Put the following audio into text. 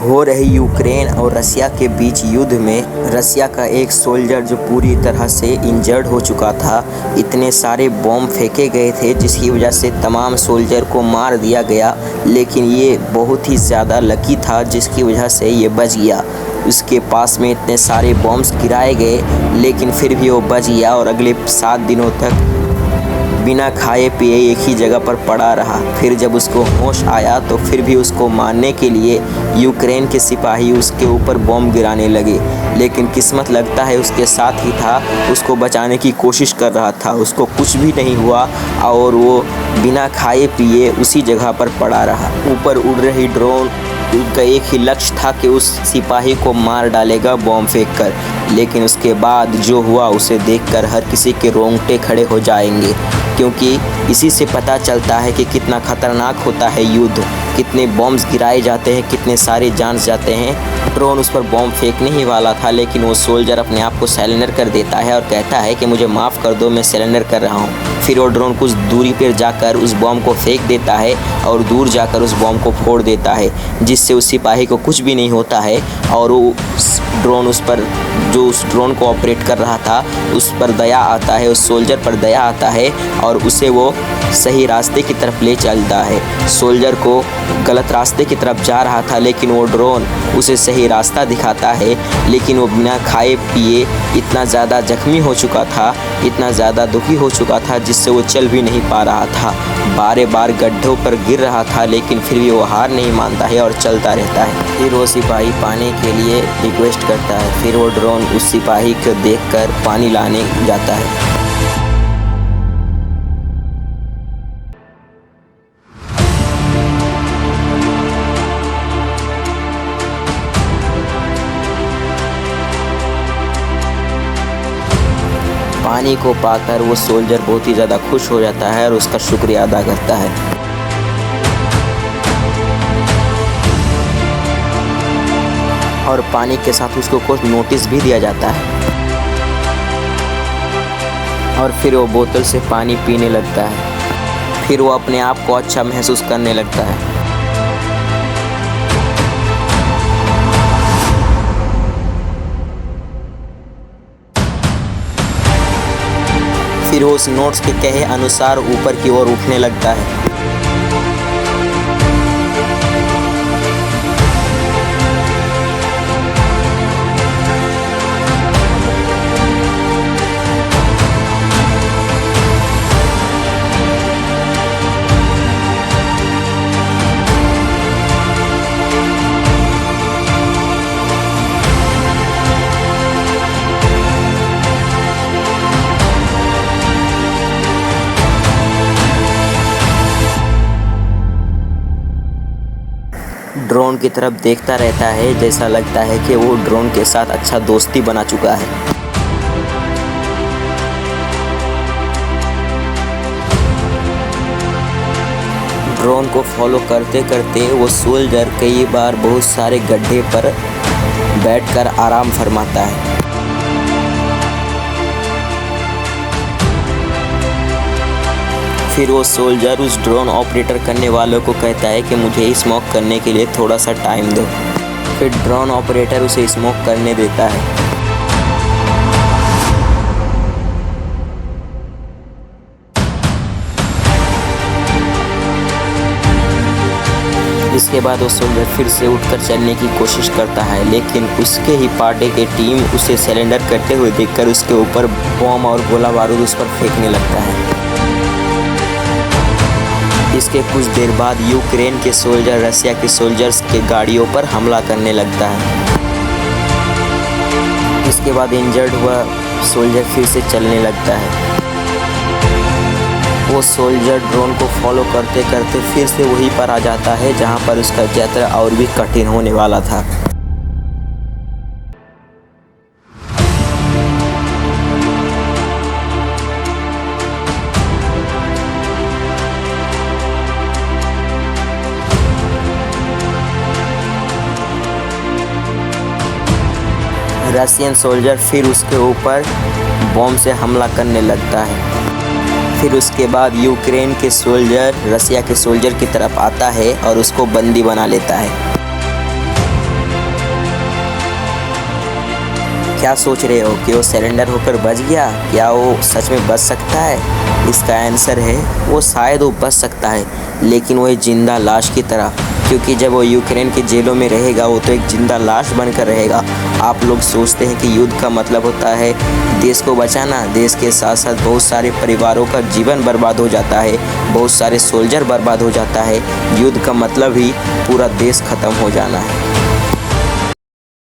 हो रही यूक्रेन और रसिया के बीच युद्ध में रसिया का एक सोल्जर जो पूरी तरह से इंजर्ड हो चुका था। इतने सारे बॉम्ब फेंके गए थे जिसकी वजह से तमाम सोल्जर को मार दिया गया, लेकिन ये बहुत ही ज़्यादा लकी था जिसकी वजह से ये बच गया। उसके पास में इतने सारे बॉम्ब्स गिराए गए लेकिन फिर भी वो बच गया और अगले 7 दिनों तक बिना खाए पिए एक ही जगह पर पड़ा रहा। फिर जब उसको होश आया तो फिर भी उसको मारने के लिए यूक्रेन के सिपाही उसके ऊपर बॉम्ब गिराने लगे, लेकिन किस्मत लगता है उसके साथ ही था, उसको बचाने की कोशिश कर रहा था। उसको कुछ भी नहीं हुआ और वो बिना खाए पिए उसी जगह पर पड़ा रहा। ऊपर उड़ रही ड्रोन उनका एक ही लक्ष्य था कि उस सिपाही को मार डालेगा बॉम्ब फेंककर, लेकिन उसके बाद जो हुआ उसे देखकर हर किसी के रोंगटे खड़े हो जाएंगे, क्योंकि इसी से पता चलता है कि कितना खतरनाक होता है युद्ध, कितने बॉम्ब्स गिराए जाते हैं, कितने सारे जान जाते हैं। ड्रोन उस पर बॉम्ब फेंकने ही वाला था, लेकिन वो सोल्जर अपने आप को सरेंडर कर देता है और कहता है कि मुझे माफ़ कर दो, मैं सरेंडर कर रहा हूँ। फिर वो ड्रोन कुछ दूरी पर जाकर उस बॉम्ब को फेंक देता है और दूर जाकर उस बॉम्ब को फोड़ देता है, जिससे उस सिपाही को कुछ भी नहीं होता है। और वो ड्रोन उस पर जो उस ड्रोन को ऑपरेट कर रहा था उस पर दया आता है, उस सोल्जर पर दया आता है और उसे वो सही रास्ते की तरफ ले चलता है। सोल्जर को गलत रास्ते की तरफ जा रहा था, लेकिन वो ड्रोन उसे सही रास्ता दिखाता है, लेकिन वो बिना खाए पिए इतना ज़्यादा जख्मी हो चुका था, इतना ज़्यादा दुखी हो चुका था जिससे वो चल भी नहीं पा रहा था। बार बार गड्ढों पर गिर रहा था, लेकिन फिर भी वो हार नहीं मानता है और चलता रहता है। फिर वो सिपाही पानी के लिए रिक्वेस्ट करता है, फिर वो ड्रोन उस सिपाही को देखकर पानी लाने जाता है। पानी को पाकर वो सोल्जर बहुत ही ज़्यादा खुश हो जाता है और उसका शुक्रिया अदा करता है। और पानी के साथ उसको कुछ नोटिस भी दिया जाता है और फिर वो बोतल से पानी पीने लगता है। फिर वो अपने आप को अच्छा महसूस करने लगता है। फिर वो उस नोट्स के कहे अनुसार ऊपर की ओर उठने लगता है। ड्रोन की तरफ देखता रहता है, जैसा लगता है कि वो ड्रोन के साथ अच्छा दोस्ती बना चुका है। ड्रोन को फॉलो करते करते वो सोल्जर कई बार बहुत सारे गड्ढे पर बैठकर आराम फरमाता है। फिर वो सोल्जर उस ड्रोन ऑपरेटर करने वालों को कहता है कि मुझे स्मोक करने के लिए थोड़ा सा टाइम दो। फिर ड्रोन ऑपरेटर उसे स्मोक करने देता है। इसके बाद वो सोल्जर फिर से उठकर चलने की कोशिश करता है, लेकिन उसके ही पार्टी की टीम उसे सरेंडर करते हुए देखकर उसके ऊपर बम और गोला बारूद उस पर फेंकने लगता है। इसके कुछ देर बाद यूक्रेन के सोल्जर रसिया के सोल्जर्स के गाड़ियों पर हमला करने लगता है। इसके बाद इंजर्ड हुआ सोल्जर फिर से चलने लगता है। वो सोल्जर ड्रोन को फॉलो करते करते फिर से वहीं पर आ जाता है जहां पर उसका यात्रा और भी कठिन होने वाला था। रशियन सोल्जर फिर उसके ऊपर बॉम्ब से हमला करने लगता है। फिर उसके बाद यूक्रेन के सोल्जर रसिया के सोल्जर की तरफ आता है और उसको बंदी बना लेता है। क्या सोच रहे हो कि वो सरेंडर होकर बच गया? क्या वो सच में बच सकता है? इसका आंसर है वो शायद वो बच सकता है, लेकिन वो एक जिंदा लाश की तरह, क्योंकि जब वो यूक्रेन के जेलों में रहेगा वो तो एक जिंदा लाश बनकर रहेगा। आप लोग सोचते हैं कि युद्ध का मतलब होता है देश को बचाना, देश के साथ साथ बहुत सारे परिवारों का जीवन बर्बाद हो जाता है, बहुत सारे सोल्जर बर्बाद हो जाता है। युद्ध का मतलब ही पूरा देश ख़त्म हो जाना है।